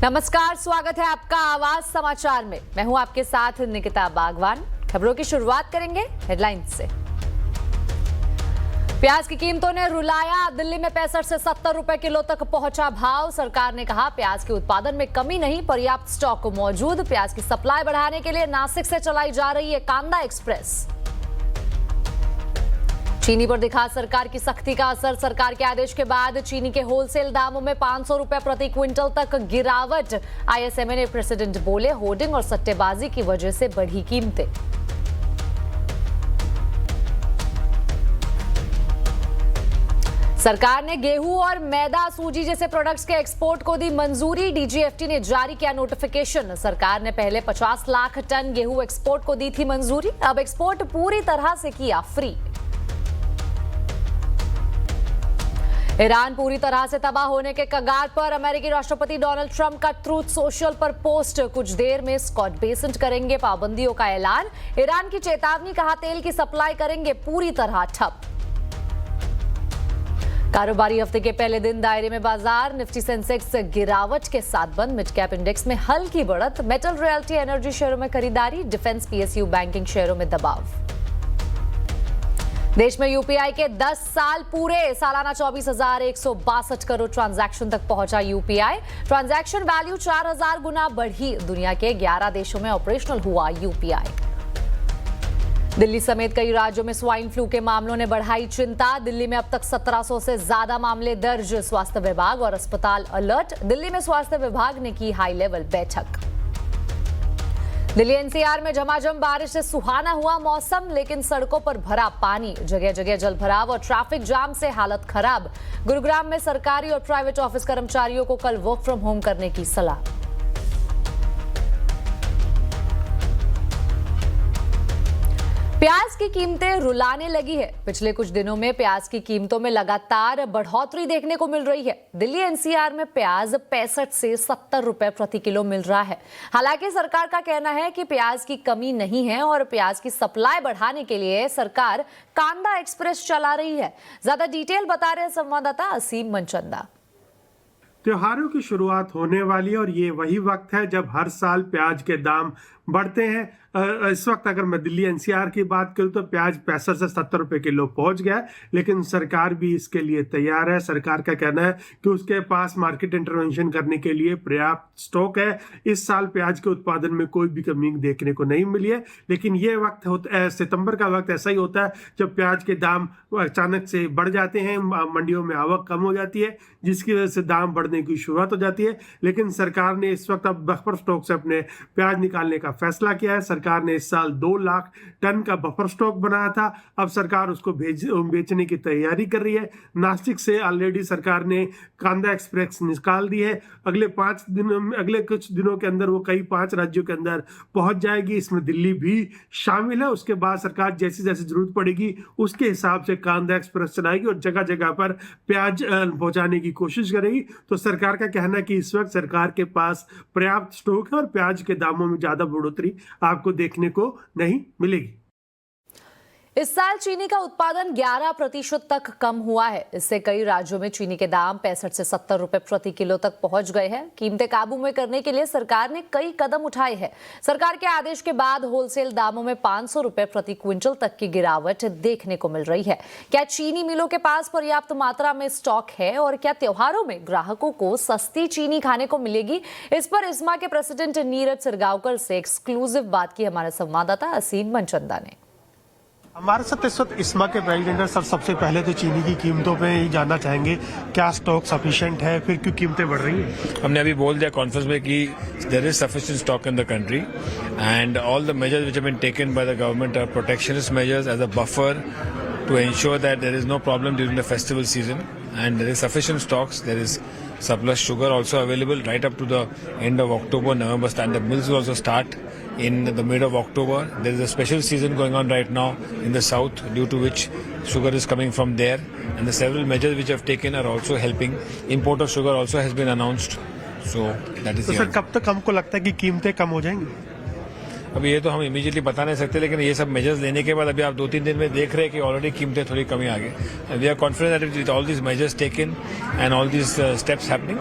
नमस्कार, स्वागत है आपका आवाज समाचार में। मैं हूं आपके साथ निकिता बागवान। खबरों की शुरुआत करेंगे हेडलाइंस से। प्याज की कीमतों ने रुलाया, दिल्ली में 65 से 70 रुपए किलो तक पहुंचा भाव। सरकार ने कहा प्याज के उत्पादन में कमी नहीं, पर्याप्त स्टॉक मौजूद। प्याज की सप्लाई बढ़ाने के लिए नासिक से चलाई जा रही है कांदा एक्सप्रेस। चीनी पर दिखा सरकार की सख्ती का असर। सरकार के आदेश के बाद चीनी के होलसेल दामों में 500 रुपए प्रति क्विंटल तक गिरावट। आईएसएमए प्रेसिडेंट बोले होर्डिंग और सट्टेबाजी की वजह से बढ़ी कीमतें। सरकार ने गेहूं और मैदा, सूजी जैसे प्रोडक्ट्स के एक्सपोर्ट को दी मंजूरी। डीजीएफटी ने जारी किया नोटिफिकेशन। सरकार ने पहले 50 लाख टन गेहूं एक्सपोर्ट को दी थी मंजूरी, अब एक्सपोर्ट पूरी तरह से किया फ्री। ईरान पूरी तरह से तबाह होने के कगार पर। अमेरिकी राष्ट्रपति डोनाल्ड ट्रंप का ट्रूथ सोशल पर पोस्ट। कुछ देर में स्कॉट बेसेंट करेंगे पाबंदियों का ऐलान। ईरान की चेतावनी, कहा तेल की सप्लाई करेंगे पूरी तरह ठप। कारोबारी हफ्ते के पहले दिन दायरे में बाजार। निफ्टी सेंसेक्स गिरावट के साथ बंद। मिड कैप इंडेक्स में हल्की बढ़त। मेटल, रॉयल्टी, एनर्जी शेयरों में खरीदारी। डिफेंस, पीएसयू, बैंकिंग शेयरों में दबाव। देश में यूपीआई के 10 साल पूरे। सालाना 24,162 करोड़ ट्रांजैक्शन तक पहुंचा यूपीआई। ट्रांजैक्शन वैल्यू 4000 गुना बढ़ी। दुनिया के 11 देशों में ऑपरेशनल हुआ यूपीआई। दिल्ली समेत कई राज्यों में स्वाइन फ्लू के मामलों ने बढ़ाई चिंता। दिल्ली में अब तक 1700 से ज्यादा मामले दर्ज। स्वास्थ्य विभाग और अस्पताल अलर्ट। दिल्ली में स्वास्थ्य विभाग ने की हाई लेवल बैठक। दिल्ली एनसीआर में झमाझम बारिश से सुहाना हुआ मौसम, लेकिन सड़कों पर भरा पानी। जगह जगह जलभराव और ट्रैफिक जाम से हालत खराब। गुरुग्राम में सरकारी और प्राइवेट ऑफिस कर्मचारियों को कल वर्क फ्रॉम होम करने की सलाह। प्याज की कीमतें रुलाने लगी है। पिछले कुछ दिनों में प्याज की कीमतों में लगातार बढ़ोतरी देखने को मिल रही है। दिल्ली एनसीआर में प्याज 65 से 70 रुपए प्रति किलो मिल रहा है। हालांकि सरकार का कहना है कि प्याज की कमी नहीं है और प्याज की सप्लाई बढ़ाने के लिए सरकार कांदा एक्सप्रेस चला रही है। ज्यादा डिटेल बता रहे हैं संवाददाता असीम मनचंदा। त्योहारों की शुरुआत होने वाली है और ये वही वक्त है जब हर साल प्याज के दाम बढ़ते हैं। इस वक्त अगर मैं दिल्ली एनसीआर की बात करूं तो प्याज 65 से 70 रुपए किलो पहुंच गया है, लेकिन सरकार भी इसके लिए तैयार है। सरकार का कहना है कि उसके पास मार्केट इंटरवेंशन करने के लिए पर्याप्त स्टॉक है। इस साल प्याज के उत्पादन में कोई भी कमी देखने को नहीं मिली है, लेकिन ये वक्त होता है, सितंबर का वक्त ऐसा ही होता है जब प्याज के दाम अचानक से बढ़ जाते हैं, मंडियों में आवक कम हो जाती है, जिसकी वजह से दाम बढ़ने की शुरुआत हो जाती है। लेकिन सरकार ने इस वक्त अब बफर स्टॉक से अपने प्याज निकालने का फैसला किया है। सरकार ने इस साल 2 लाख टन का बफर स्टॉक बनाया था, अब सरकार उसको बेचने की तैयारी कर रही है। नासिक से ऑलरेडी सरकार ने कांदा एक्सप्रेस निकाल दी है। अगले कुछ दिनों के अंदर वो कई 5 राज्यों के अंदर पहुंच जाएगी, इसमें दिल्ली भी शामिल है। उसके बाद सरकार जैसी जैसी जरूरत पड़ेगी उसके हिसाब से कांदा एक्सप्रेस चलाएगी और जगह जगह पर प्याज पहुंचाने की कोशिश करेगी। तो सरकार का कहना है कि इस वक्त सरकार के पास पर्याप्त स्टॉक है और प्याज के दामों में ज्यादा बढ़ोतरी आपको देखने को नहीं मिलेगी। इस साल चीनी का उत्पादन 11% तक कम हुआ है। इससे कई राज्यों में चीनी के दाम 65 से 70 रुपए प्रति किलो तक पहुंच गए हैं। कीमतें काबू में करने के लिए सरकार ने कई कदम उठाए हैं। सरकार के आदेश के बाद होलसेल दामों में 500 रुपए प्रति क्विंटल तक की गिरावट देखने को मिल रही है। क्या चीनी मिलों के पास पर्याप्त मात्रा में स्टॉक है और क्या त्योहारों में ग्राहकों को सस्ती चीनी खाने को मिलेगी? इस पर इस्मा के प्रेसिडेंट नीरज सिरगांवकर से एक्सक्लूसिव बात की हमारे संवाददाता असीम मनचंदा ने। हमारे साथ इस वक्त इस्मा के प्रेसिडेंट है। सर, सबसे पहले तो चीनी की कीमतों पे ही जानना चाहेंगे, क्या स्टॉक सफिशिएंट है, फिर क्यों कीमतें बढ़ रही हैं? हमने अभी बोल दिया कॉन्फ्रेंस में कि there is sufficient stock in the country and all the measures which have been taken by the government are protectionist measures as a buffer to ensure that there is no problem during the festival season, and there is sufficient stocks. There is surplus sugar also available right up to the end of October, November. Stand-up mills will also start in the mid of October. There is a special season going on right now in the south, due to which sugar is coming from there, and the several measures which have taken are also helping. Import of sugar also has been announced. So that is. तो sir, कब तक हमको लगता है कि कीमतें कम हो जाएंगी? अभी ये तो हम इमीडिएटली बता नहीं सकते, लेकिन ये सब मेजर्स लेने के बाद अभी आप 2-3 दिन में देख रहे हैं कि ऑलरेडी कीमतें थोड़ी कमी आ गई। We are confident that with all these measures taken and all these steps happening,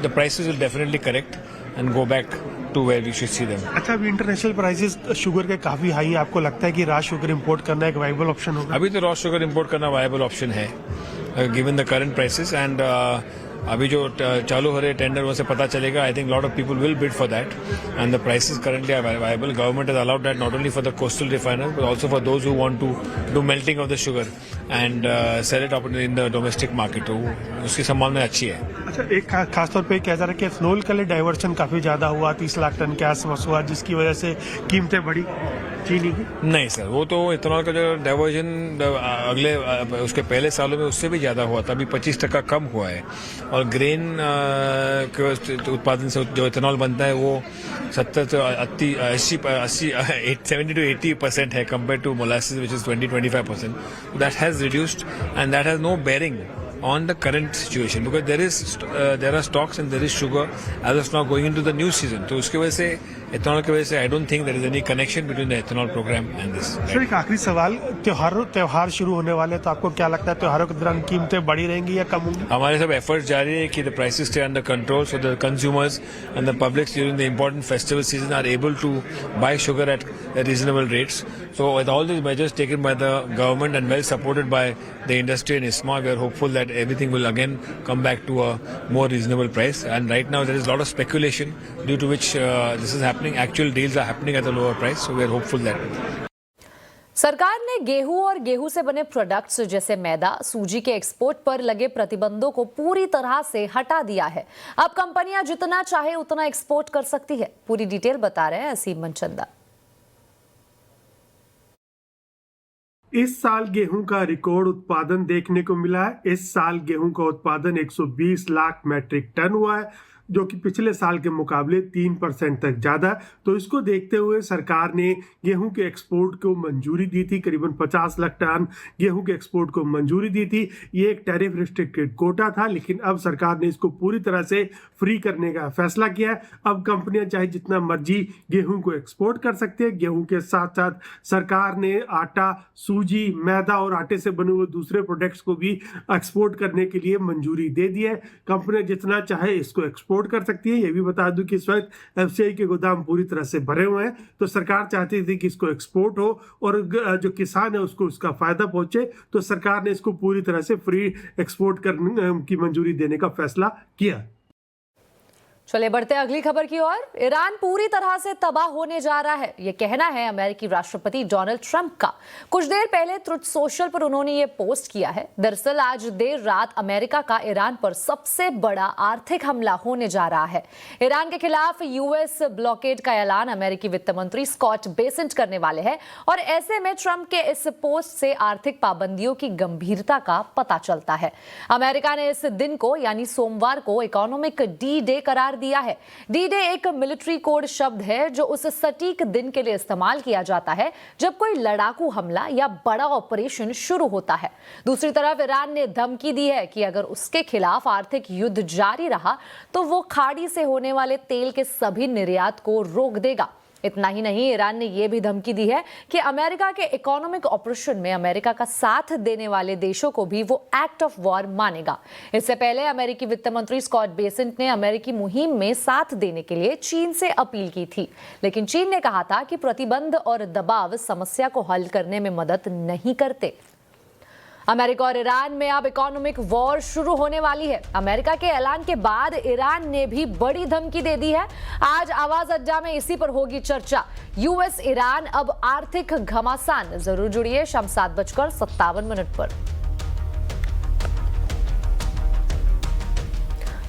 the prices will definitely correct and go back to where we should see them. अच्छा, अभी इंटरनेशनल प्राइसेस शुगर के काफी high है, आपको लगता है कि raw sugar import करना एक वाइबल ऑप्शन होगा? अभी तो रॉ शुगर इंपोर्ट करना वायबल ऑप्शन है given the current prices, and अभी जो चालू हो रहे टेंडर वहाँ से पता चलेगा। I think lot of people will bid for that and the prices currently are viable. Government has allowed that not only for the coastal refiners but also for those who want to do melting of the sugar and sell it up in the domestic market, तो उसकी संभावना अच्छी है। अच्छा, एक खासतौर पे कह जा रहा है कि एथनॉल के लिए डाइवर्शन काफी ज्यादा हुआ, 30 लाख टन के आसपास हुआ, जिसकी वजह से कीमतें बढ़ी चीनी की। नहीं सर, वो तो इथेनॉल का जो डाइवर्जन अगले उसके पहले सालों में उससे भी ज्यादा हुआ था, अभी 25% कम हुआ है। और ग्रेन के उत्पादन से जो इथेनॉल बनता है वो 70 to 70 to 80% है compare to molasses which is 20-25%. That has reduced and that has no bearing on the current situation because there are stocks and there is sugar as of now going into the new season. तो उसकी वजह से ethanol की वजह से I don't think there is any connection between the ethanol program and this. Sir, एक आखिरी सवाल, त्योहार शुरू होने वाले, तो आपको क्या लगता है त्योहारों के दौरान कीमतें बढ़ी रहेंगी या कम होंगी? हमारे सब एफर्ट्स जारी है कि the prices stay under control so the consumers and the public during the important festival season are able to buy sugar at reasonable rates. So with all these measures taken by the government and well supported by the industry and ISMA, we are hopeful that everything will again come back to a more reasonable price. And right now there is a lot of speculation due to which this is happening. Actual deals are happening at a lower price, so we are hopeful that. सरकार ने गेहूं और गेहूं से बने products जैसे मैदा, सूजी के एक्सपोर्ट पर लगे प्रतिबंधों को पूरी तरह से हटा दिया है। अब कंपनियां जितना चाहे उतना एक्सपोर्ट कर सकती है। पूरी डिटेल बता रहे हैं असीम मनचंदा। इस साल गेहूं का रिकॉर्ड उत्पादन देखने को मिला है। इस साल गेहूं का उत्पादन 120 लाख मैट्रिक टन हुआ है, जो कि पिछले साल के मुकाबले 3% तक ज़्यादा। तो इसको देखते हुए सरकार ने गेहूं के एक्सपोर्ट को मंजूरी दी थी, करीबन 50 लाख टन गेहूं के एक्सपोर्ट को मंजूरी दी थी। ये एक टैरिफ रिस्ट्रिक्टेड कोटा था, लेकिन अब सरकार ने इसको पूरी तरह से फ्री करने का फैसला किया है। अब कंपनियां चाहे जितना मर्जी गेहूं को एक्सपोर्ट कर सकते हैं। गेहूं के साथ साथ सरकार ने आटा, सूजी, मैदा और आटे से बने हुए दूसरे प्रोडक्ट्स को भी एक्सपोर्ट करने के लिए मंजूरी दे दी है। कंपनियां जितना चाहे इसको एक्सपोर्ट कर सकती है। ये भी बता दूं कि इस वक्त एफसीआई के गोदाम पूरी तरह से भरे हुए हैं, तो सरकार चाहती थी कि इसको एक्सपोर्ट हो और जो किसान है उसको उसका फायदा पहुंचे, तो सरकार ने इसको पूरी तरह से फ्री एक्सपोर्ट करने की मंजूरी देने का फैसला किया। चलिए बढ़ते हैं अगली खबर की ओर। ईरान पूरी तरह से तबाह होने जा रहा है, यह कहना है अमेरिकी राष्ट्रपति डोनाल्ड ट्रंप का। कुछ देर पहले ट्रुथ सोशल पर उन्होंने ये पोस्ट किया है। दरअसल आज देर रात अमेरिका का ईरान पर सबसे बड़ा आर्थिक हमला होने जा रहा है। ईरान के खिलाफ यूएस ब्लॉकेड का ऐलान अमेरिकी वित्त मंत्री स्कॉट बेसेंट करने वाले हैं और ऐसे में ट्रंप के इस पोस्ट से आर्थिक पाबंदियों की गंभीरता का पता चलता है। अमेरिका ने इस दिन को यानी सोमवार को इकोनॉमिक डी डे करार दिया है। डी डे एक मिलिट्री कोड शब्द है जो उस सटीक दिन के लिए इस्तेमाल किया जाता है जब कोई लड़ाकू हमला या बड़ा ऑपरेशन शुरू होता है। दूसरी तरफ ईरान ने धमकी दी है कि अगर उसके खिलाफ आर्थिक युद्ध जारी रहा तो वो खाड़ी से होने वाले तेल के सभी निर्यात को रोक देगा। इतना ही नहीं, ईरान ने यह भी धमकी दी है कि अमेरिका के इकोनॉमिक ऑपरेशन में अमेरिका का साथ देने वाले देशों को भी वो एक्ट ऑफ वॉर मानेगा। इससे पहले अमेरिकी वित्त मंत्री स्कॉट बेसेंट ने अमेरिकी मुहिम में साथ देने के लिए चीन से अपील की थी, लेकिन चीन ने कहा था कि प्रतिबंध और दबाव समस्या को हल करने में मदद नहीं करते। अमेरिका और ईरान में अब इकोनॉमिक वॉर शुरू होने वाली है। अमेरिका के ऐलान के बाद ईरान ने भी बड़ी धमकी दे दी है। आज आवाज अड्डा में इसी पर होगी चर्चा। यूएस ईरान अब आर्थिक घमासान। जरूर जुड़िए शाम 7:57 पर।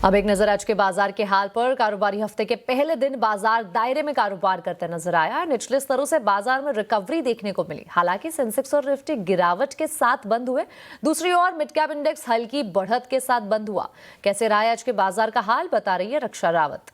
अब एक नजर आज के बाजार के हाल पर। कारोबारी हफ्ते के पहले दिन बाजार दायरे में कारोबार करते नजर आया। निचले स्तरों से बाजार में रिकवरी देखने को मिली। हालांकि सेंसेक्स और निफ्टी गिरावट के साथ बंद हुए। दूसरी ओर मिड कैप इंडेक्स हल्की बढ़त के साथ बंद हुआ। कैसे रहा आज के बाजार का हाल, बता रही है रक्षा रावत।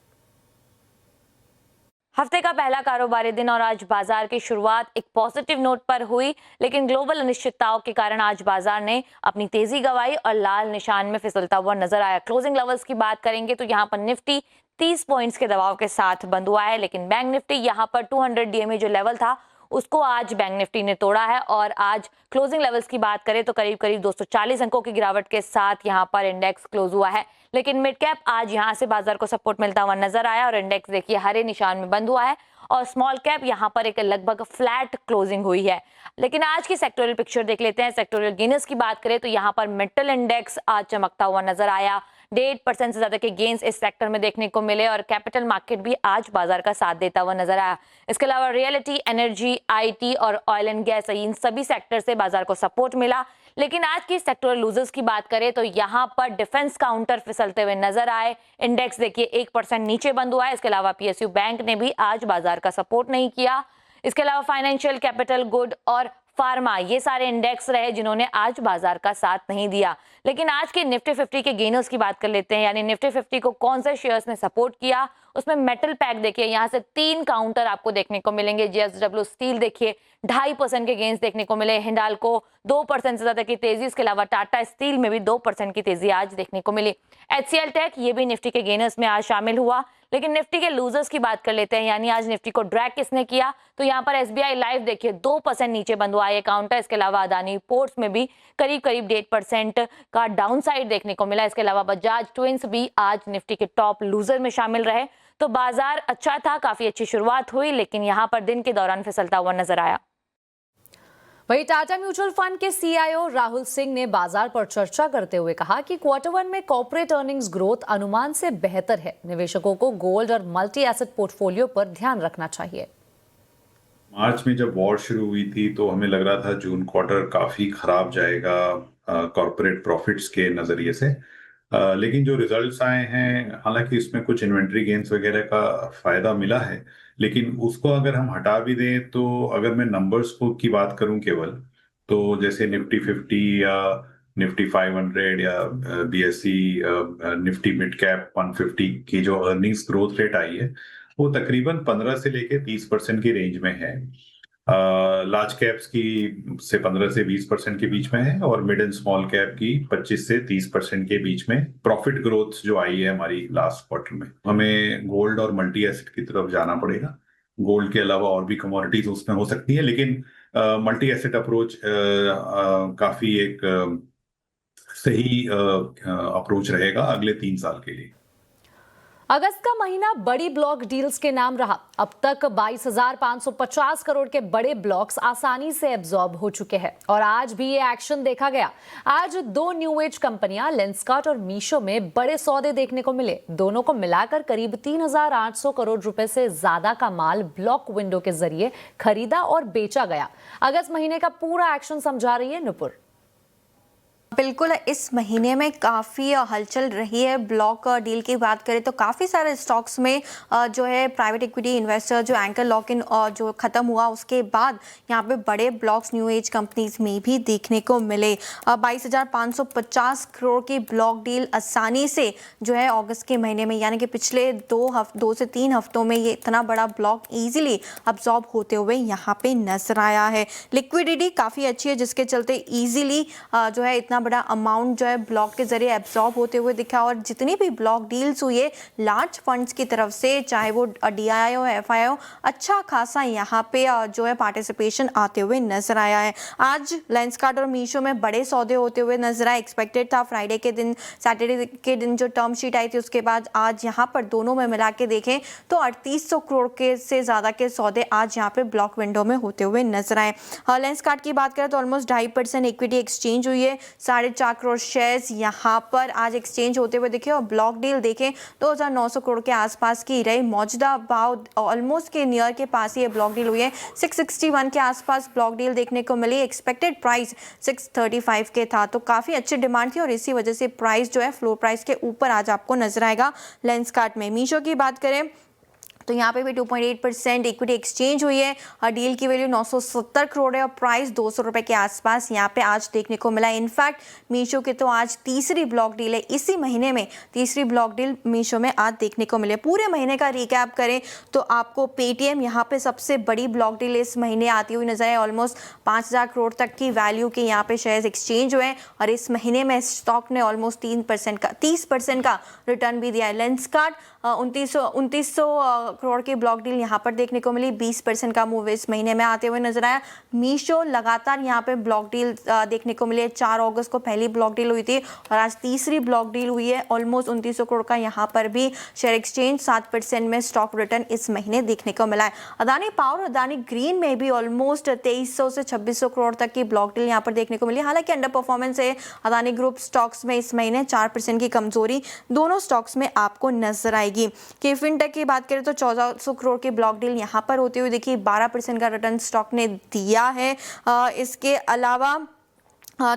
हफ्ते का पहला कारोबारी दिन और आज बाजार की शुरुआत एक पॉजिटिव नोट पर हुई, लेकिन ग्लोबल अनिश्चितताओं के कारण आज बाजार ने अपनी तेजी गंवाई और लाल निशान में फिसलता हुआ नजर आया। क्लोजिंग लेवल्स की बात करेंगे तो यहाँ पर निफ्टी 30 पॉइंट्स के दबाव के साथ बंद हुआ है। लेकिन बैंक निफ्टी यहां पर 200 DMA जो लेवल था उसको आज बैंक निफ्टी ने तोड़ा है और आज क्लोजिंग लेवल्स की बात करें तो करीब करीब 240 अंकों की गिरावट के साथ यहां पर इंडेक्स क्लोज हुआ है। लेकिन मिड कैप आज यहां से बाजार को सपोर्ट मिलता हुआ नजर आया और इंडेक्स देखिए हरे निशान में बंद हुआ है और स्मॉल कैप यहां पर एक लगभग फ्लैट क्लोजिंग हुई है। लेकिन आज की सेक्टोरियल पिक्चर देख लेते हैं। सेक्टोरियल गेन्स की बात करें तो यहां पर मेटल इंडेक्स आज चमकता हुआ नजर आया। 1.5% से ज्यादा के गेन्स इस सेक्टर में देखने को मिले और कैपिटल मार्केट भी आज बाजार का साथ देता हुआ नजर आया। इसके अलावा रियलिटी, एनर्जी, IT और ऑयल एंड गैस इन सभी सेक्टर से बाजार को सपोर्ट मिला। लेकिन आज की सेक्टोरल लूजर्स की बात करें तो यहां पर डिफेंस काउंटर फिसलते हुए नजर आए। इंडेक्स देखिए 1% नीचे बंद हुआ है। इसके अलावा PSU बैंक ने भी आज बाजार का सपोर्ट नहीं किया। इसके अलावा फाइनेंशियल, कैपिटल गुड और फार्मा ये सारे इंडेक्स रहे जिन्होंने आज बाजार का साथ नहीं दिया। लेकिन आज के निफ्टी 50 के गेनर्स की बात कर लेते हैं, यानी निफ्टी 50 को कौन से शेयर्स ने सपोर्ट किया। उसमें मेटल पैक देखिए यहां से 3 काउंटर आपको देखने को मिलेंगे। JSW स्टील देखिए 2.5% के गेन्स देखने को मिले। हिंडाल्को 2% से ज्यादा की तेजी। इसके अलावा टाटा स्टील में भी 2% की तेजी आज देखने को मिली। HCL टेक ये भी निफ्टी के गेनर्स में आज शामिल हुआ। लेकिन निफ्टी के लूजर्स की बात कर लेते हैं, यानी आज निफ्टी को ड्रैग किसने किया तो यहाँ पर SBI लाइफ देखिए 2% नीचे बंद हुआ ये काउंटर। इसके अलावा अदानी पोर्ट्स में भी करीब 1.5% का डाउन साइड देखने को मिला। इसके अलावा बजाज ट्विंस भी आज निफ्टी के टॉप लूजर में शामिल रहे। तो बाजार अच्छा था, काफी अच्छी शुरुआत हुई, लेकिन यहाँ पर दिन के दौरान फिसलता हुआ नजर आया। वहीं टाटा म्यूचुअल फंड के CIO राहुल सिंह ने बाजार पर चर्चा करते हुए कहा कि Q1 में कॉर्पोरेट अर्निंग्स ग्रोथ अनुमान से बेहतर है। निवेशकों को गोल्ड और मल्टी एसेट पोर्टफोलियो पर ध्यान रखना चाहिए। मार्च में जब वॉर शुरू हुई थी तो हमें लग रहा था जून क्वार्टर काफी खराब जाएगा कॉर्पोरेट प्रॉफिट्स के नजरिए से, लेकिन जो रिजल्ट्स आए हैं, हालांकि इसमें कुछ इन्वेंट्री गेन्स वगैरह का फायदा मिला है, लेकिन उसको अगर हम हटा भी दें तो अगर मैं नंबर्स को की बात करूं केवल, तो जैसे निफ्टी 50 या निफ्टी 500 या BSE निफ्टी मिड कैप 150 की जो अर्निंग्स ग्रोथ रेट आई है वो तकरीबन 15 से लेके 30% की रेंज में है। लार्ज कैप्स की से 15 से 20% के बीच में है और मिड एंड स्मॉल कैप की 25 से 30% के बीच में प्रॉफिट ग्रोथ जो आई है हमारी लास्ट क्वार्टर में। हमें गोल्ड और मल्टी एसेट की तरफ जाना पड़ेगा। गोल्ड के अलावा और भी कमोडिटीज उसमें हो सकती है, लेकिन मल्टी एसेट अप्रोच काफी एक सही अप्रोच रहेगा अगले 3 साल के लिए। अगस्त का महीना बड़ी ब्लॉक डील्स के नाम रहा। अब तक 22,550 करोड़ के बड़े ब्लॉक्स आसानी से एब्जॉर्ब हो चुके हैं और आज भी ये एक्शन देखा गया। आज 2 न्यू एज कंपनियां लेंसकार्ट और मीशो में बड़े सौदे देखने को मिले। दोनों को मिलाकर करीब 3,800 करोड़ रुपए से ज्यादा का माल ब्लॉक विंडो के जरिए खरीदा और बेचा गया। अगस्त महीने का पूरा एक्शन समझा रही है नुपुर। बिल्कुल, इस महीने में काफ़ी हलचल रही है। ब्लॉक डील की बात करें तो काफ़ी सारे स्टॉक्स में जो है प्राइवेट इक्विटी इन्वेस्टर जो एंकर लॉक इन जो ख़त्म हुआ उसके बाद यहाँ पे बड़े ब्लॉक्स न्यू एज कंपनीज में भी देखने को मिले। 22,550 करोड़ की ब्लॉक डील आसानी से जो है अगस्त के महीने में, यानी कि पिछले 2 से 3 हफ्तों में ये इतना बड़ा ब्लॉक ईजिली अब्जॉर्ब होते हुए यहाँ पे नजर आया है। लिक्विडिटी काफ़ी अच्छी है जिसके चलते ईजिली जो है इतना बड़ा अमाउंट जो है ब्लॉक के जरिए एब्जॉर्ब होते हुए दिखा और जितनी भी ब्लॉक डील्स हुई है लार्ज फंड्स की तरफ से, चाहे वो DII हो FI हो, अच्छा खासा यहाँ पे जो है पार्टिसिपेशन आते हुए नजर आया है। आज लेंसकार्ट और मीशो में बड़े सौदे होते हुए नजर आए। एक्सपेक्टेड था फ्राइडे के दिन, सैटरडे के दिन जो टर्म शीट आई थी उसके बाद आज यहाँ पर दोनों में मिला के देखें तो 3800 करोड़ के से ज्यादा के सौदे आज यहाँ पे ब्लॉक विंडो में होते हुए नजर आए। लेंसकार्ट की बात करें तो ऑलमोस्ट 2.5% इक्विटी एक्सचेंज हुई है। 4.5 करोड़ शेयर्स यहाँ पर आज एक्सचेंज होते हुए दिखे और ब्लॉक डील देखें 2,900 करोड़ के आसपास की रही। मौजूदा भाव ऑलमोस्ट के नियर के पास ही ये ब्लॉक डील हुई है। 661 के आसपास ब्लॉक डील देखने को मिली। एक्सपेक्टेड प्राइस 635 के था, तो काफ़ी अच्छी डिमांड थी और इसी वजह से प्राइस जो है फ्लोर प्राइस के ऊपर आज आपको नजर आएगा लेंसकार्ट में। मीशो की बात करें तो यहाँ पे भी 2.8% इक्विटी एक्सचेंज हुई है और डील की वैल्यू 970 करोड़ है और प्राइस 200 रुपए के आसपास यहाँ पे आज देखने को मिला। इनफैक्ट मीशो की तो आज तीसरी ब्लॉक डील है, इसी महीने में तीसरी ब्लॉक डील मीशो में आज देखने को मिले। पूरे महीने का रिकैप करें तो आपको पेटीएम यहाँ पे सबसे बड़ी ब्लॉक डील इस महीने आती हुई नजर आए। ऑलमोस्ट 5,000 करोड़ तक की वैल्यू के यहाँ पे शेयर्स एक्सचेंज हुए और इस महीने में स्टॉक ने ऑलमोस्ट 30% का रिटर्न भी दिया है। लेंसकार्ट 2900 करोड़ की ब्लॉक डील यहाँ पर देखने को मिली। 20% का मूव इस महीने में आते हुए नजर आया। मीशो लगातार यहाँ पे ब्लॉक डील देखने को मिली है। 4 अगस्त को पहली ब्लॉक डील हुई थी और आज तीसरी ब्लॉक डील हुई है। ऑलमोस्ट 2900 करोड़ का यहाँ पर भी शेयर एक्सचेंज। 7% में स्टॉक रिटर्न इस महीने देखने को मिला है। अदानी पावर और अदानी ग्रीन में भी ऑलमोस्ट 2300 से 2600 करोड़ तक की ब्लॉक डील यहाँ पर देखने को मिली। हालांकि अंडर परफॉर्मेंस है अदानी ग्रुप स्टॉक्स में इस महीने। 4% की कमजोरी दोनों स्टॉक्स में आपको नजर आएगी। कि फिनटेक की बात करें तो 1400 करोड़ की ब्लॉक डील यहाँ पर होती हुई देखिए। 12% का रिटर्न स्टॉक ने दिया है। इसके अलावा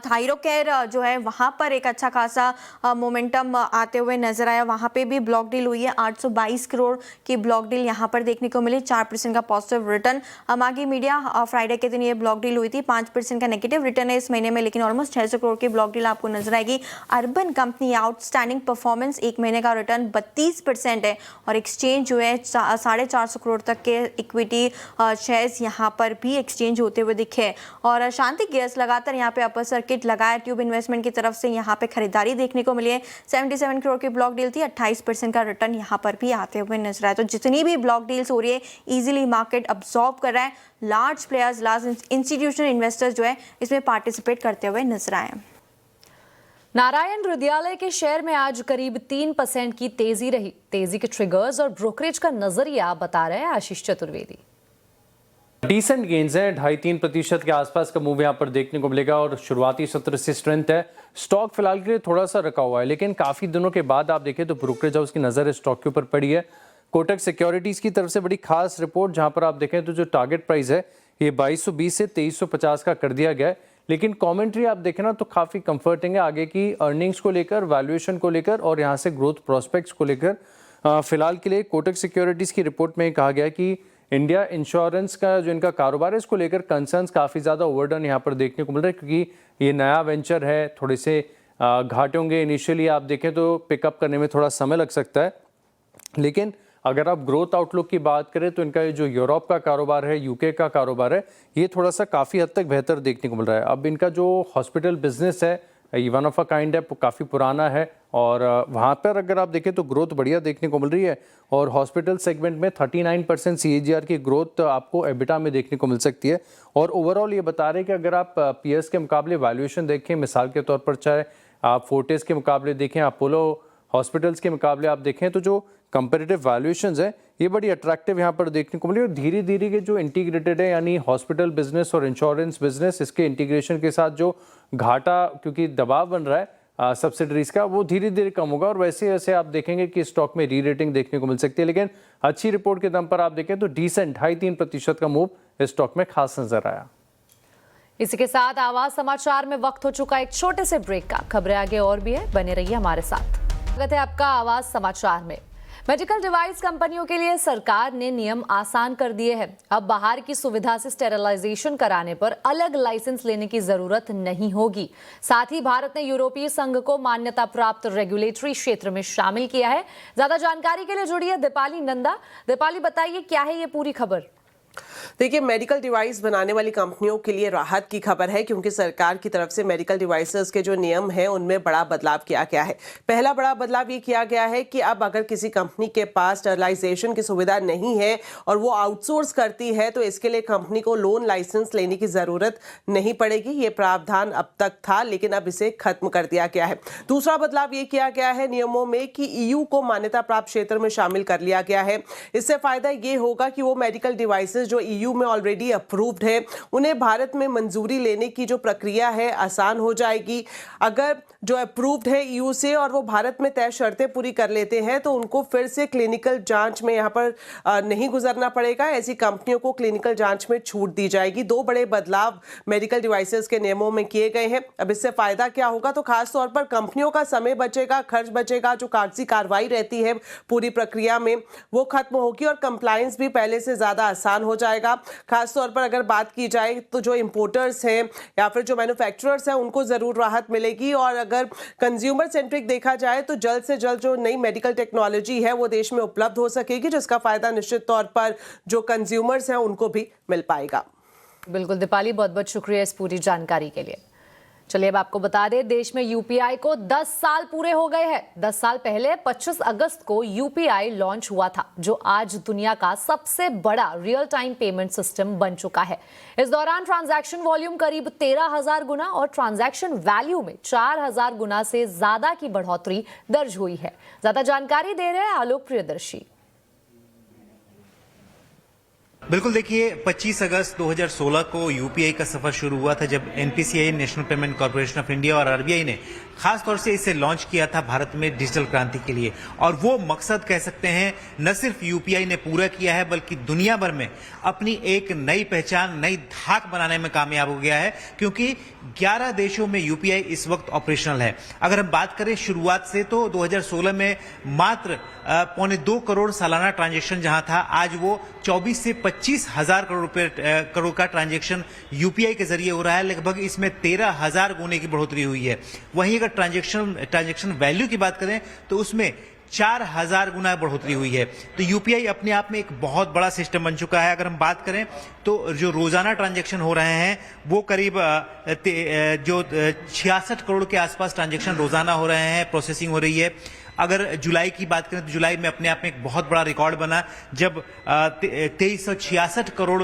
थायरोकेयर जो है वहाँ पर एक अच्छा खासा मोमेंटम आते हुए नजर आया। वहाँ पे भी ब्लॉक डील हुई है। 822 करोड़ की ब्लॉक डील यहाँ पर देखने को मिली। 4% का पॉजिटिव रिटर्न। मागी मीडिया फ्राइडे के दिन ये ब्लॉक डील हुई थी। 5% का नेगेटिव रिटर्न है इस महीने में, लेकिन ऑलमोस्ट 600 करोड़ की ब्लॉक डील आपको नजर आएगी। अर्बन कंपनी आउटस्टैंडिंग परफॉर्मेंस, एक महीने का रिटर्न 32% है और एक्सचेंज जो है 450 करोड़ तक के इक्विटी शेयर्स यहाँ पर भी एक्सचेंज होते हुए दिखे। और शांति गैस लगातार यहाँ पे अपर सर्किट लगाया। ट्यूब इन्वेस्टमेंट की तरफ से यहाँ पे खरीदारी देखने को मिली है। 77 करोड़ की ब्लॉक डील थी। 28% का रिटर्न यहाँ पर भी आते हुए नजर आया। तो जितनी भी ब्लॉक डील्स हो रही है इजीली मार्केट अब्सॉर्ब कर रहा है। Large players, large institutional investors जो है इसमें पार्टिसिपेट करते हुए नजर आए। नारायण हृदयालय के शेयर में आज करीब 3% की तेजी रही। तेजी के ट्रिगर्स और ब्रोकरेज का नजरिया बता रहे हैं आशीष चतुर्वेदी। डिसेंट गेन्स है, 2.5-3% के आसपास का मूव यहाँ पर देखने को मिलेगा और शुरुआती सत्र से स्ट्रेंथ है। स्टॉक फिलहाल के लिए थोड़ा सा रखा हुआ है, लेकिन काफी दिनों के बाद आप देखें तो ब्रोकरेज हाउस की नजर इस स्टॉक के ऊपर पड़ी है। कोटक सिक्योरिटीज की तरफ से बड़ी खास रिपोर्ट, जहां पर आप देखें तो जो टारगेट प्राइस है ये 2220 से 2350 का कर दिया गया है। लेकिन कमेंट्री आप देखें ना तो काफी कंफर्टिंग है आगे की अर्निंग्स को लेकर, वैल्यूएशन को लेकर और यहाँ से ग्रोथ प्रोस्पेक्ट्स को लेकर। फिलहाल के लिए कोटक सिक्योरिटीज की रिपोर्ट में कहा गया कि इंडिया इंश्योरेंस का जो इनका कारोबार है इसको लेकर कंसर्न्स काफ़ी ज़्यादा ओवरडन यहाँ पर देखने को मिल रहा है, क्योंकि ये नया वेंचर है। थोड़े से घाटे होंगे इनिशियली, आप देखें तो पिकअप करने में थोड़ा समय लग सकता है। लेकिन अगर आप ग्रोथ आउटलुक की बात करें तो इनका ये जो यूरोप का कारोबार है, यूके का कारोबार है, ये थोड़ा सा काफ़ी हद तक बेहतर देखने को मिल रहा है। अब इनका जो हॉस्पिटल बिजनेस है ये वन ऑफ अ काइंड है, काफ़ी पुराना है और वहाँ पर अगर आप देखें तो ग्रोथ बढ़िया देखने को मिल रही है। और हॉस्पिटल सेगमेंट में 39% CAGR की ग्रोथ आपको एबिटा में देखने को मिल सकती है। और ओवरऑल ये बता रहे हैं कि अगर आप पीएस के मुकाबले वैल्यूएशन देखें, मिसाल के तौर पर चाहे आप फोर्टिस के मुकाबले देखें, अपोलो हॉस्पिटल्स के मुकाबले आप देखें, तो जो कंपेरेटिव वैल्यूएशंस है ये बड़ी अट्रैक्टिव यहाँ पर देखने को मिली। और धीरे धीरे के जो इंटीग्रेटेड है, यानी हॉस्पिटल बिजनेस और इंश्योरेंस बिजनेस, इसके इंटीग्रेशन के साथ जो घाटा, क्योंकि दबाव बन रहा है सब्सिडरीज का, वो धीरे धीरे कम होगा। और वैसे वैसे आप देखेंगे कि स्टॉक में री रेटिंग देखने को मिल सकती है। लेकिन अच्छी रिपोर्ट के दम पर आप देखें तो डिसेंट 2.5-3% का मूव इस स्टॉक में खास नजर आया। इसी के साथ आवाज समाचार में वक्त हो चुका एक छोटे से ब्रेक का। खबरें आगे और भी है, बने रहिए हमारे साथ। स्वागत है आपका आवाज समाचार में। मेडिकल डिवाइस कंपनियों के लिए सरकार ने नियम आसान कर दिए हैं। अब बाहर की सुविधा से स्टेरिलाइजेशन कराने पर अलग लाइसेंस लेने की जरूरत नहीं होगी। साथ ही भारत ने यूरोपीय संघ को मान्यता प्राप्त रेगुलेटरी क्षेत्र में शामिल किया है। ज्यादा जानकारी के लिए जुड़ी है दीपाली नंदा। दीपाली, बताइए क्या है ये पूरी खबर? देखिए, मेडिकल डिवाइस बनाने वाली कंपनियों के लिए राहत की खबर है, क्योंकि सरकार की तरफ से मेडिकल डिवाइसेस के जो नियम हैं उनमें बड़ा बदलाव किया गया है। पहला बड़ा बदलाव ये किया गया है कि अब अगर किसी कंपनी के पास स्टरलाइजेशन की सुविधा नहीं है और वो आउटसोर्स करती है तो इसके लिए कंपनी को लोन लाइसेंस लेने की जरूरत नहीं पड़ेगी। ये प्रावधान अब तक था, लेकिन अब इसे खत्म कर दिया गया है। दूसरा बदलाव ये किया गया है नियमों में कि EU को मान्यता प्राप्त क्षेत्र में शामिल कर लिया गया है। इससे फायदा ये होगा कि वो मेडिकल डिवाइसेस जो EU में ऑलरेडी अप्रूव्ड है, उन्हें भारत में मंजूरी लेने की जो प्रक्रिया है आसान हो जाएगी। अगर जो अप्रूव्ड है EU से और वो भारत में तय शर्तें पूरी कर लेते हैं तो उनको फिर से क्लिनिकल जांच में यहाँ पर नहीं गुजरना पड़ेगा। ऐसी कंपनियों को क्लिनिकल जांच में छूट दी जाएगी। दो बड़े बदलाव मेडिकल डिवाइसेस के नियमों में किए गए हैं। अब इससे फायदा क्या होगा, तो खास तौर पर कंपनियों का समय बचेगा, खर्च बचेगा, जो कागजी कार्रवाई रहती है पूरी प्रक्रिया में वो खत्म होगी और कंप्लायंस भी पहले से ज्यादा आसान हो जाएगा। खास तौर पर अगर बात की जाए तो जो इंपोर्टर्स हैं या फिर जो मैन्युफैक्चरर्स हैं उनको जरूर राहत मिलेगी। और अगर कंज्यूमर सेंट्रिक देखा जाए तो जल्द से जल्द जो नई मेडिकल टेक्नोलॉजी है वो देश में उपलब्ध हो सकेगी, जिसका फायदा निश्चित तौर पर जो कंज्यूमर्स हैं उनको भी मिल पाएगा। बिल्कुल दीपाली, बहुत बहुत शुक्रिया इस पूरी जानकारी के लिए। चलिए अब आपको बता दें, देश में यूपीआई को 10 साल पूरे हो गए हैं। 10 साल पहले 25 अगस्त को यूपीआई लॉन्च हुआ था, जो आज दुनिया का सबसे बड़ा रियल टाइम पेमेंट सिस्टम बन चुका है। इस दौरान ट्रांजैक्शन वॉल्यूम करीब 13,000 गुना और ट्रांजैक्शन वैल्यू में 4,000 गुना से ज्यादा की बढ़ोतरी दर्ज हुई है। ज्यादा जानकारी दे रहे हैं आलोक प्रियदर्शी। बिल्कुल, देखिए 25 अगस्त 2016 को यूपीआई का सफर शुरू हुआ था, जब NPCI national payment corporation of India और आरबीआई ने खास तौर से इसे लॉन्च किया था भारत में डिजिटल क्रांति के लिए। और वो मकसद कह सकते हैं न सिर्फ यूपीआई ने पूरा किया है, बल्कि दुनिया भर में अपनी एक नई पहचान, नई धाक बनाने में कामयाब हो गया है, क्योंकि 11 देशों में यूपीआई इस वक्त ऑपरेशनल है। अगर हम बात करें शुरुआत से, तो 2016 में मात्र 2.25 करोड़ सालाना ट्रांजैक्शन जहां था, आज वो 24 से 25,000 करोड़ का ट्रांजैक्शन यूपीआई के जरिए हो रहा है। लगभग इसमें 13,000 गुने की बढ़ोतरी हुई है। वहीं अगर ट्रांजैक्शन वैल्यू की बात करें, तो उसमें 4,000 गुना बढ़ोतरी हुई है। तो यूपीआई अपने आप में एक बहुत बड़ा सिस्टम बन चुका है। अगर हम बात करें तो जो रोजाना ट्रांजैक्शन हो रहे हैं, वो करीब 66 करोड़ के आसपास ट्रांजैक्शन रोजाना हो रहे हैं, प्रोसेसिंग हो रही है। अगर जुलाई की बात करें तो जुलाई में अपने आप में एक बहुत बड़ा रिकॉर्ड बना, जब 2366 करोड़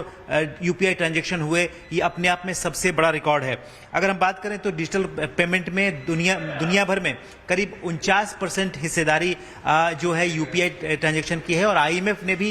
यूपीआई ट्रांजैक्शन हुए। ये अपने आप में सबसे बड़ा रिकॉर्ड है। अगर हम बात करें तो डिजिटल पेमेंट में दुनिया भर में करीब 49% हिस्सेदारी जो है यूपीआई ट्रांजैक्शन की है, और आईएमएफ ने भी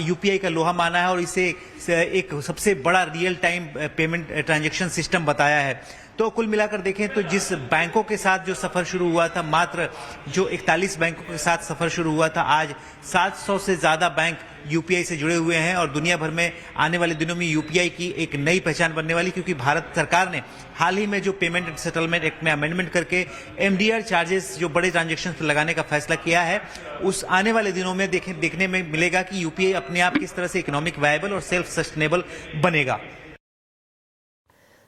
यूपीआई का लोहा माना है और इसे एक सबसे बड़ा real time payment transaction system बताया है। तो कुल मिलाकर देखें तो जिस बैंकों के साथ जो सफर शुरू हुआ था, मात्र जो 41 बैंकों के साथ सफर शुरू हुआ था, आज 700 से ज्यादा बैंक यूपीआई से जुड़े हुए हैं। और दुनिया भर में आने वाले दिनों में यूपीआई की एक नई पहचान बनने वाली, क्योंकि भारत सरकार ने हाल ही में जो पेमेंट एंड सेटलमेंट एक्ट में अमेंडमेंट करके एमडीआर चार्जेस जो बड़े ट्रांजैक्शन पर लगाने का फैसला किया है, उस आने वाले दिनों में देखने में मिलेगा कि यूपीआई अपने आप किस तरह से इकोनॉमिक वायबल और सेल्फ सस्टेनेबल बनेगा।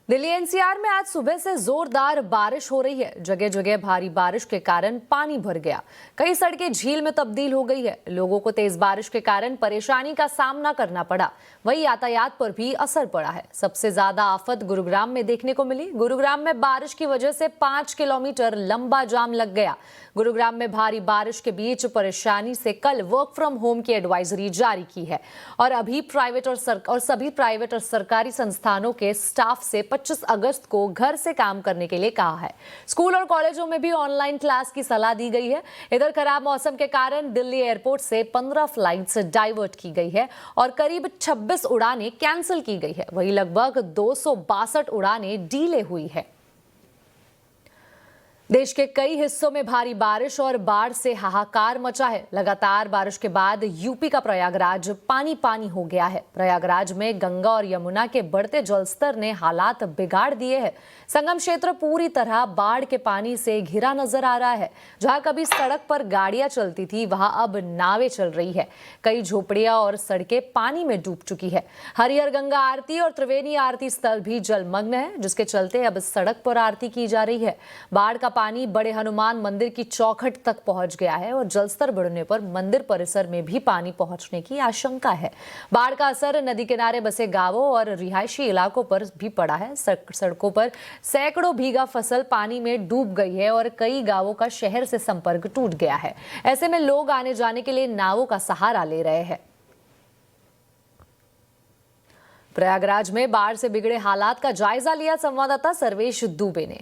दिल्ली एनसीआर में आज सुबह से जोरदार बारिश हो रही है। जगह जगह भारी बारिश के कारण पानी भर गया, कई सड़कें झील में तब्दील हो गई है। लोगों को तेज बारिश के कारण परेशानी का सामना करना पड़ा, वहीं यातायात पर भी असर पड़ा है। सबसे ज्यादा आफत गुरुग्राम में देखने को मिली। गुरुग्राम में बारिश की वजह से 5 किलोमीटर लंबा जाम लग गया। गुरुग्राम में भारी बारिश के बीच परेशानी से कल वर्क फ्रॉम होम की एडवाइजरी जारी की है, और अभी सभी प्राइवेट और सरकारी संस्थानों के स्टाफ से 25 अगस्त को घर से काम करने के लिए कहा है। स्कूल और कॉलेजों में भी ऑनलाइन क्लास की सलाह दी गई है। इधर खराब मौसम के कारण दिल्ली एयरपोर्ट से 15 फ्लाइट्स डाइवर्ट की गई है और करीब 26 उड़ानें कैंसिल की गई है। वहीं लगभग 262 उड़ानें डीले हुई है। देश के कई हिस्सों में भारी बारिश और बाढ़ से हाहाकार मचा है। लगातार बारिश के बाद यूपी का प्रयागराज पानी पानी हो गया है। प्रयागराज में गंगा और यमुना के बढ़ते जलस्तर ने हालात बिगाड़ दिए हैं। संगम क्षेत्र पूरी तरह बाढ़ के पानी से घिरा नजर आ रहा है। जहां कभी सड़क पर गाड़ियां चलती थी, वहां अब नावें चल रही है। कई झोपड़ियां और सड़कें पानी में डूब चुकी है। हरिहर गंगा आरती और त्रिवेणी आरती स्थल भी जलमग्न है, जिसके चलते अब सड़क पर आरती की जा रही है। बाढ़ का पानी बड़े हनुमान मंदिर की चौखट तक पहुंच गया है और जलस्तर बढ़ने पर मंदिर परिसर में भी पानी पहुंचने की आशंका है। बाढ़ का असर नदी किनारे बसे गांवों और रिहायशी इलाकों पर भी पड़ा है। सड़कों पर सैकड़ों बीघा फसल पानी में डूब गई है और कई गांवों का शहर से संपर्क टूट गया है। ऐसे में लोग आने जाने के लिए नावों का सहारा ले रहे हैं। प्रयागराज में बाढ़ से बिगड़े हालात का जायजा लिया संवाददाता सर्वेश दुबे ने।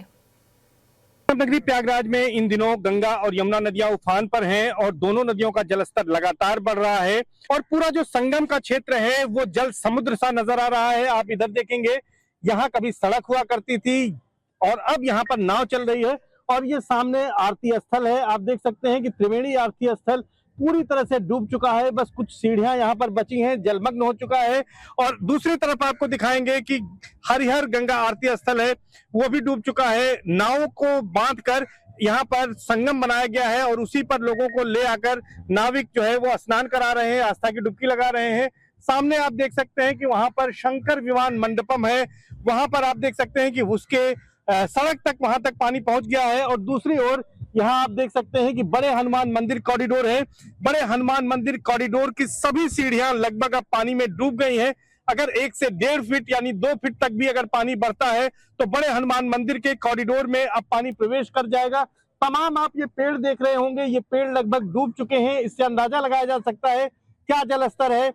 नगरी प्रयागराज में इन दिनों गंगा और यमुना नदियां उफान पर हैं और दोनों नदियों का जलस्तर लगातार बढ़ रहा है और पूरा जो संगम का क्षेत्र है वो जल समुद्र सा नजर आ रहा है। आप इधर देखेंगे, यहाँ कभी सड़क हुआ करती थी और अब यहाँ पर नाव चल रही है और ये सामने आरती स्थल है। आप देख सकते हैं कि त्रिवेणी आरती स्थल पूरी तरह से डूब चुका है, बस कुछ सीढ़ियां यहाँ पर बची हैं, जलमग्न हो चुका है। और दूसरी तरफ आपको दिखाएंगे कि हरिहर गंगा आरती स्थल है, वो भी डूब चुका है। नाव को बांधकर यहाँ पर संगम बनाया गया है और उसी पर लोगों को ले आकर नाविक जो है वो स्नान करा रहे हैं, आस्था की डुबकी लगा रहे हैं। सामने आप देख सकते हैं कि वहां पर शंकर विमान मंडपम है, वहां पर आप देख सकते हैं कि उसके सड़क तक वहां तक पानी पहुंच गया है। और दूसरी ओर यहाँ आप देख सकते हैं कि बड़े हनुमान मंदिर कॉरिडोर है। बड़े हनुमान मंदिर कॉरिडोर की सभी सीढ़ियां लगभग अब पानी में डूब गई हैं। अगर 1 से 1.5 फीट यानी 2 फीट तक भी अगर पानी बढ़ता है तो बड़े हनुमान मंदिर के कॉरिडोर में अब पानी प्रवेश कर जाएगा। तमाम आप ये पेड़ देख रहे होंगे, ये पेड़ लगभग डूब चुके हैं। इससे अंदाजा लगाया जा सकता है क्या जल स्तर है।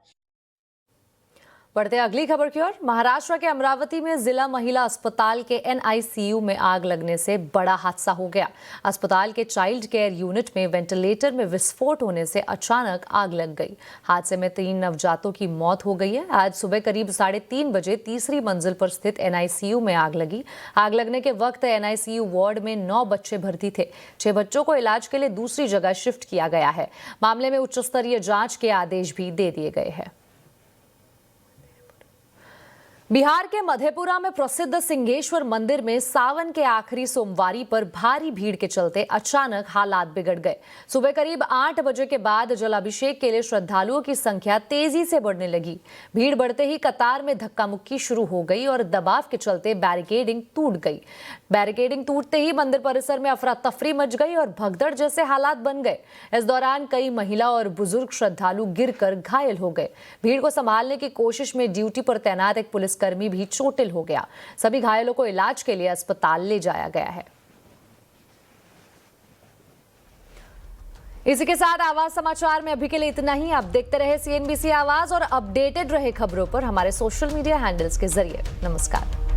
बढ़ते अगली खबर की ओर। महाराष्ट्र के अमरावती में जिला महिला अस्पताल के NICU में आग लगने से बड़ा हादसा हो गया। अस्पताल के चाइल्ड केयर यूनिट में वेंटिलेटर में विस्फोट होने से अचानक आग लग गई। हादसे में 3 नवजातों की मौत हो गई है। आज सुबह करीब 3:30 बजे तीसरी मंजिल पर स्थित NICU में आग लगी। आग लगने के वक्त NICU वार्ड में 9 बच्चे भर्ती थे। 6 बच्चों को इलाज के लिए दूसरी जगह शिफ्ट किया गया है। मामले में उच्च स्तरीय जांच के आदेश भी दे दिए गए हैं। बिहार के मधेपुरा में प्रसिद्ध सिंहेश्वर मंदिर में सावन के आखिरी सोमवारी पर भारी भीड़ के चलते अचानक हालात बिगड़ गए। सुबह करीब 8 बजे के बाद जलाभिषेक के लिए श्रद्धालुओं की संख्या तेजी से बढ़ने लगी। भीड़ बढ़ते ही कतार में धक्का मुक्की शुरू हो गई और दबाव के चलते बैरिकेडिंग टूट गई। बैरिकेडिंग टूटते ही मंदिर परिसर में अफरा तफरी मच गई और भगदड़ जैसे हालात बन गए। इस दौरान कई महिला और बुजुर्ग श्रद्धालु गिरकर घायल हो गए। भीड़ को संभालने की कोशिश में ड्यूटी पर तैनात एक पुलिसकर्मी भी चोटिल हो गया। सभी घायलों को इलाज के लिए अस्पताल ले जाया गया है। इसी के साथ आवाज समाचार में अभी के लिए इतना ही। आप देखते रहे CNBC आवाज और अपडेटेड रहे खबरों पर हमारे सोशल मीडिया हैंडल्स के जरिए। नमस्कार।